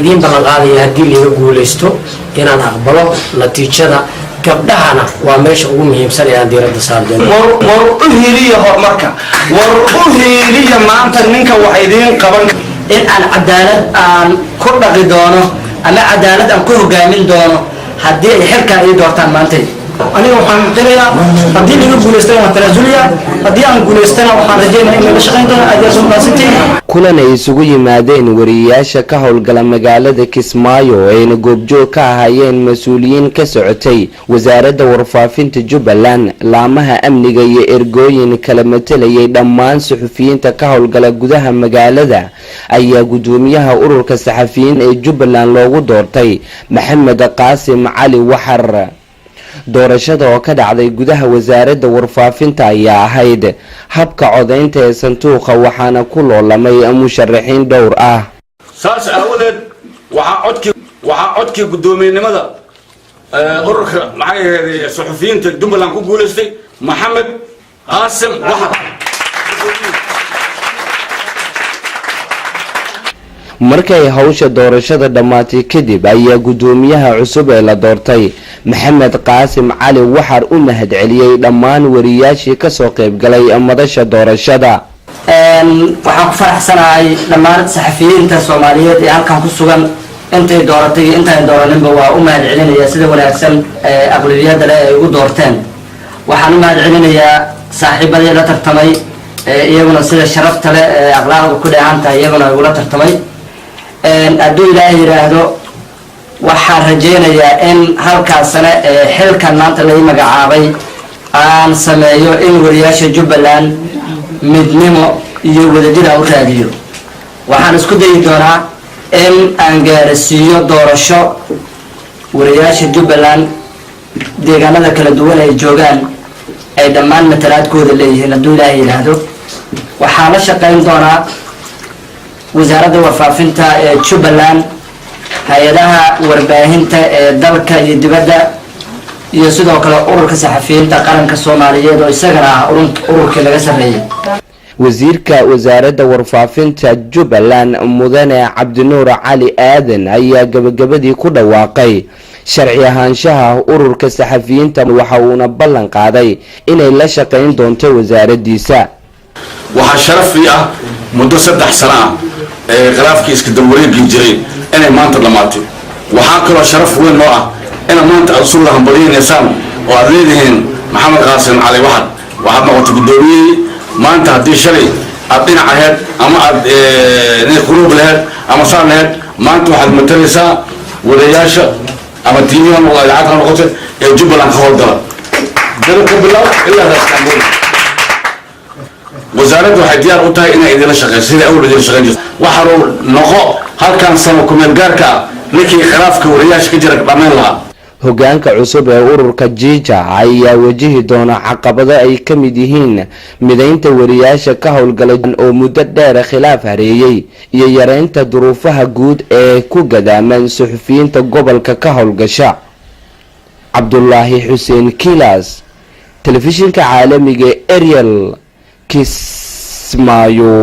idiin ballan qaadaya haddii laga guulaysto inaan aqbalo natiijada gabdhahana waa meesha ugu muhiimsan ee aan diiradda saarno war u hiliya horumarka war u hiliya maanta ninka wax idiin qaban in aan cadaalad aan ku dhaqi doono ama cadaalad aan ku hogaamin doono haddii ay xilka ay doortaan maanta aniga waxaan qirayaa haddii laga guulaystana waan tanaasulayaa haddii aan guulaystana waxaan rajaynayaa in la shaqayn doono aad soo maasantay kulan ay isugu yimaadeen wariyaasha ka howlgala magaalada Kismaayo ayna goobjoog ka ahaayeen mas'uuliyiin ka socotay wasaaradda warfaafinta Jubbaland laamaha amniga iyo ergooyin kala matalayay dhammaan suxufiyiinta ka howlgala gudaha magaalada ayaa gudoomiyaha ururka saxafiyiin ee Jubbaland loogu doortay Maxamed Qaasim Cali Waxar doorashada oo ka dhacday gudaha wasaaradda warfaafinta ayaa ahayd habka codeynta ee sanduuqa waxaana ku loolamay musharaxiin dhowr ah saas awgeed waxa codkii gudoomiyenimada ururka maxay suxufiyiinta Jubbaland ku guuleystay Maxamed Qaasim Waxar markay hawsha doorashada dhamaatay kadib ayaa gudoomiyaha cusub ee la doortay Maxamed Qaasim Cali Waxar u mahadceliyay dhammaan wariyaashii ka soo qayb galay madasha doorashada waxaan ku faraxsanahay dhammaan saxafiyiinta Soomaaliyeed ee halkan ku sugan intay dooratay intay dooraninba waa u mahadcelinayaa sida wanaagsan aqlabiyada leh ay ugu doorteen waxaan u mahadcelinayaa saaxiibadii la tartamay iyaguna sida sharafta leh aqlaaqda ku dheehantahay iyaguna ugu la tartamay hadduu ilaahay yiraahdo waxaan rajaynayaa in halkaas sano xilkan maanta la magacaabay aan sameeyo in wariyaasha Jubbaland midnimo iyo wadajir u raadiyo waxaan isku dayi doonaa in aan gaarsiiyo doorasho wariyaasha Jubbaland deegaanada kala duwan ay joogaan ay dhammaan matalaadkooda leeyihiin hadduu ilaahay yiraahdo waxaan la shaqayn doonaa wasaaradda warfaafinta ee Jubbaland hay'adaha warbaahinta ee dalka iyo dibadda iyo sidoo kale ururka saxafiyiinta qaranka Soomaaliyeed oo isagana ururka laga sameeyay wasiirka wasaaradda warfaafinta Jubbaland mudane Cabdinuur Cali Aadan ayaa gabagabadii ku dhawaaqay sharci ahaanshaha ururka saxafiyiinta waxa uuna ballan qaaday inay la shaqayn doonto wasaaraddiisa waxa sharaf ah muddo 3 sano ee khilaafkii iska dawareegii jiray inay maanta dhamaatay waxa kale sharaf weyn oo ah in maanta rasuul hambaliyeenaysan oo aad leedihiin Maxamed Qaasim Cali Waxar waxa noqotay gudoomiye maanta hadii shalay aad dhinac ahayd ama aad qurub lahayd ama saan lahayd maanta waxaad matalaysaa wariyaasha ama tiimiyan oo ay lacag noqotay ee Jubbaland ka howlgala dalka bilow ilaa Istanbul wasaaraddu waxay diyaar u tahay inay idin la shaqeyso sida awgeed shaqeynayso waxa uu noqo halkan sano ku meel gaarka ninkii khilaafka wariyaasha ka jira dhammaan lahaa hogaanka cusub ee ururka Jiija ayaa wajihi doona caqabado ay ka mid yihiin mideynta wariyaasha ka howlgalay oo muddo dheer khilaaf hareeyay iyo yareynta duruufaha guud ee ku gadaaman suxufiyiinta gobolka ka howlgasha Cabdullaahi Xuseen Kilas telefishinka caalamiga Ariel Kismaayo.